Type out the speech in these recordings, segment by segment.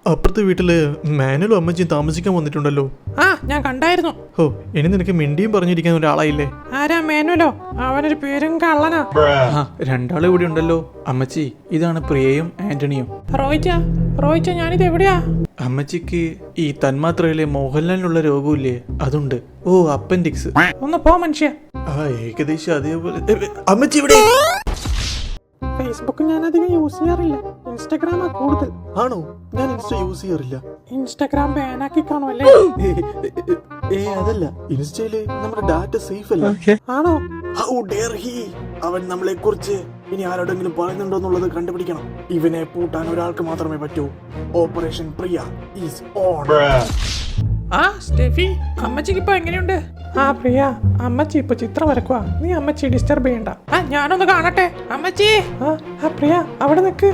അപ്പുറത്തെ വീട്ടില് മാനുവലും അമ്മച്ചിയും താമസിക്കാൻ വന്നിട്ടുണ്ടല്ലോ. ഞാൻ കണ്ടായിരുന്നു. ഓ, ഇനി നിനക്ക് മിണ്ടിയും പറഞ്ഞിരിക്കാൻ ഒരാളായില്ലേ? ആരാ മാനുവലോ? അവനൊരു പേരും കള്ളനാ. രണ്ടാള് ഇവിടെ ഉണ്ടല്ലോ. അമ്മച്ചി, ഇതാണ് പ്രിയയും ആന്റണിയും. റോയിച്ച ഞാനിത് എവിടെയാ? അമ്മച്ചിക്ക് ഈ തന്മാത്രയിലെ മോഹൻലാലിനുള്ള രോഗമില്ലേ, അതുണ്ട്. ഓ, അപ്പൻഡിക്സ്. ഒന്ന് പോ മനുഷ്യ. ഏകദേശം അതേപോലെ. അമ്മച്ചി ഇവിടെ. ഫേസ്ബുക്ക് ഞാൻ അധികം യൂസ് ചെയ്യാറില്ല, ഇൻസ്റ്റാഗ്രാമാ കൂടുതൽ. ആണോ? ഞാൻ ഇൻസ്റ്റ യൂസ് ചെയ്യാറില്ല. ഇൻസ്റ്റാഗ്രാം ബാനാക്കി കാണുമല്ലേ? അതല്ല, ഇൻസ്റ്റയില് നമ്മുടെ ഡാറ്റ സേഫ് അല്ല. ആണോ? How dare he? അവൻ നമ്മളെ കുറിച്ച് ഇനി ആരോടെങ്കിലും പറയുന്നുണ്ടോ എന്നുള്ളത് കണ്ടുപിടിക്കണം. ഇവനെ പൂട്ടാൻ ഒരാൾക്ക് മാത്രമേ പറ്റൂ. Operation Priya is on. Steffi, അമ്മച്ചിക്ക് ഇപ്പൊ എങ്ങനെയുണ്ട്? പ്രിയ, അമ്മച്ചി ഇപ്പൊ ചിത്രം വരക്കുവാ. നീ അമ്മച്ചി ഡിസ്റ്റർബ് ചെയ്യണ്ട. ഞാനൊന്ന് കാണട്ടെ. അമ്മച്ചി. പ്രിയ, അവിടെ നിക്ക്.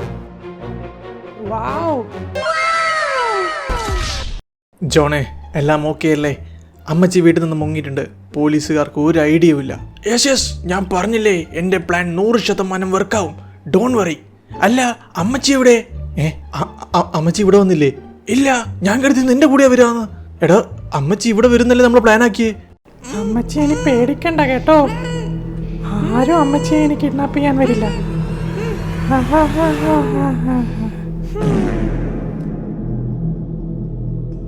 ജോണേ, എല്ലാം ഓക്കെ അല്ലേ? അമ്മച്ചി വീട്ടിൽ നിന്ന് മുങ്ങിയിട്ടുണ്ട്. പോലീസുകാർക്ക് ഒരു ഐഡിയയും ഇല്ല. യെസ്, ഞാൻ പറഞ്ഞില്ലേ, എന്റെ പ്ലാൻ 100% വർക്കാവും. Don't worry. അല്ല, അമ്മച്ചി എവിടെ? അമ്മച്ചി ഇവിടെ വന്നില്ലേ? ഇല്ല, ഞാൻ കരുതി നിന്റെ കൂടെ വരാന്ന്. എടാ, അമ്മച്ചി ഇവിടെ വരുന്നല്ലേ നമ്മൾ പ്ലാൻ ആക്കിയേ. അമ്മച്ചി ഇനി പേടിക്കണ്ട കേട്ടോ. ആരും അമ്മച്ചിയെ എനിക്ക് കിഡ്നാപ്പ് ചെയ്യാൻ വരില്ല.